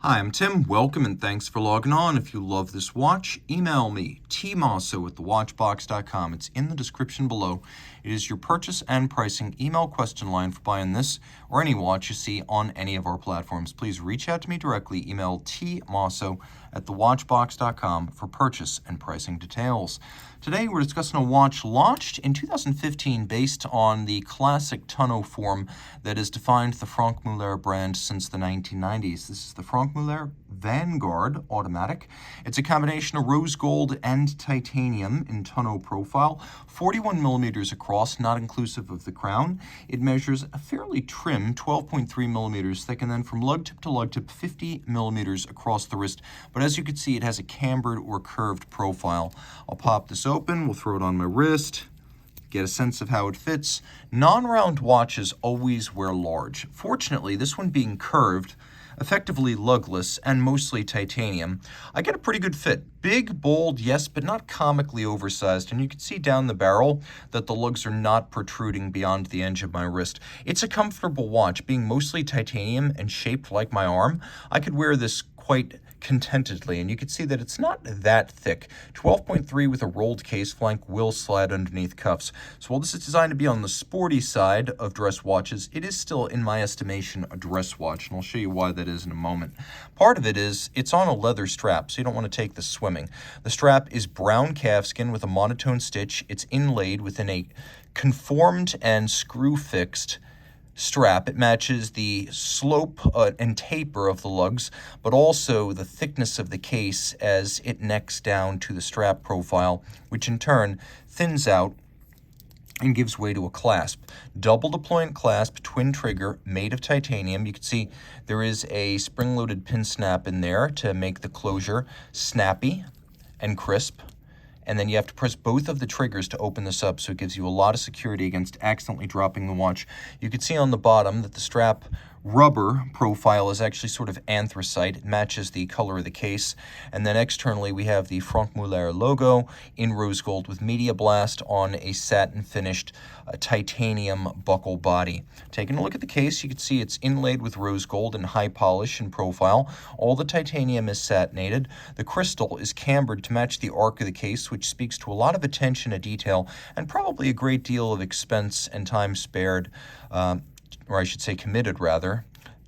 Hi, I'm Tim. Welcome and thanks for logging on. If you love this watch, email me, tmosso@thewatchbox.com. It's in the description below. It is your purchase and pricing email question line for buying this or any watch you see on any of our platforms. Please reach out to me directly. Email tmosso@thewatchbox.com for purchase and pricing details. Today we're discussing a watch launched in 2015 based on the classic tonneau form that has defined the Franck Muller brand since the 1990s. This is the Franck Muller Vanguard automatic. It's a combination of rose gold and titanium in tonneau profile, 41 millimeters across, not inclusive of the crown. It measures a fairly trim 12.3 millimeters thick, and then from lug tip to lug tip 50 millimeters across the wrist. But as you can see, it has a cambered or curved profile. I'll pop this open, we'll throw it on my wrist, get a sense of how it fits. Non-round watches always wear large. Fortunately, this one being curved, effectively lugless, and mostly titanium, I get a pretty good fit. Big, bold, yes, but not comically oversized, and you can see down the barrel that the lugs are not protruding beyond the edge of my wrist. It's a comfortable watch. Being mostly titanium and shaped like my arm, I could wear this quite contentedly, and you can see that it's not that thick. 12.3 with a rolled case flank will slide underneath cuffs. So while this is designed to be on the sporty side of dress watches, it is still, in my estimation, a dress watch, and I'll show you why that is in a moment. Part of it is it's on a leather strap, so you don't want to take this swimming. The strap is brown calfskin with a monotone stitch. It's inlaid within a conformed and screw-fixed strap. It matches the slope and taper of the lugs, but also the thickness of the case as it necks down to the strap profile, which in turn thins out and gives way to a clasp. Double deployant clasp, twin trigger, made of titanium. You can see there is a spring-loaded pin snap in there to make the closure snappy and crisp. And then you have to press both of the triggers to open this up, so it gives you a lot of security against accidentally dropping the watch. You can see on the bottom that the strap rubber profile is actually sort of anthracite. It matches the color of the case. And then externally we have the Franck Muller logo in rose gold with Media Blast on a satin finished titanium buckle body. Taking a look at the case, you can see it's inlaid with rose gold and high polish and profile. All the titanium is satinated. The crystal is cambered to match the arc of the case, which speaks to a lot of attention to detail and probably a great deal of expense and time spared, or I should say committed rather,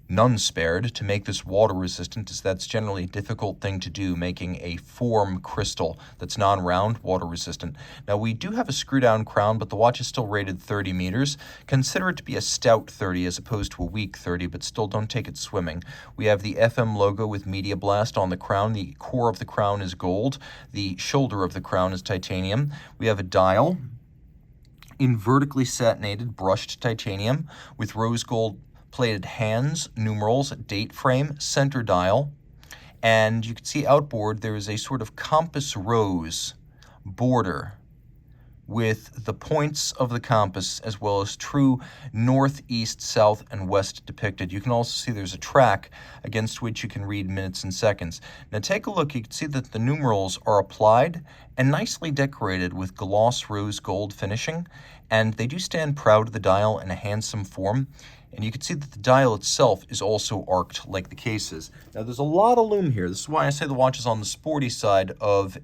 none spared, to make this water resistant, as that's generally a difficult thing to do, making a form crystal that's non-round water resistant. Now we do have a screw down crown, but the watch is still rated 30 meters. Consider it to be a stout 30 as opposed to a weak 30, but still don't take it swimming. We have the FM logo with Media Blast on the crown. The core of the crown is gold. The shoulder of the crown is titanium. We have a dial in vertically satinated brushed titanium with rose gold plated hands, numerals, date frame, center dial, and you can see outboard there is a sort of compass rose border with the points of the compass as well as true north, east, south, and west depicted. You can also see there's a track against which you can read minutes and seconds. Now take a look, you can see that the numerals are applied and nicely decorated with gloss rose gold finishing, and they do stand proud of the dial in a handsome form. And you can see that the dial itself is also arced like the case is. Now there's a lot of lume here. This is why I say the watch is on the sporty side of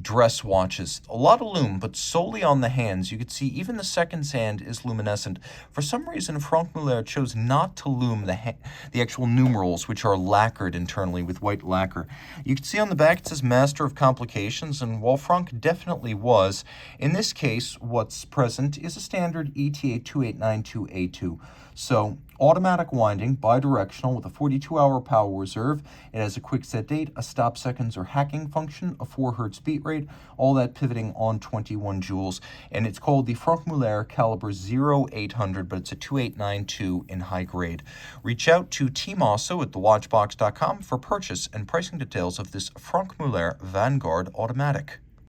dress watches. A lot of lume, but solely on the hands. You can see even the seconds hand is luminescent. For some reason, Franck Muller chose not to lume the actual numerals, which are lacquered internally with white lacquer. You can see on the back it says Master of Complications, and while Franck definitely was, in this case, what's present is a standard ETA 2892A2. So, automatic winding, bidirectional with a 42-hour power reserve. It has a quick set date, a stop seconds or hacking function, a 4 Hz beat rate, all that pivoting on 21 joules. And it's called the Franck Muller Caliber 0800, but it's a 2892 in high grade. Reach out to Team Mosso at thewatchbox.com for purchase and pricing details of this Franck Muller Vanguard automatic.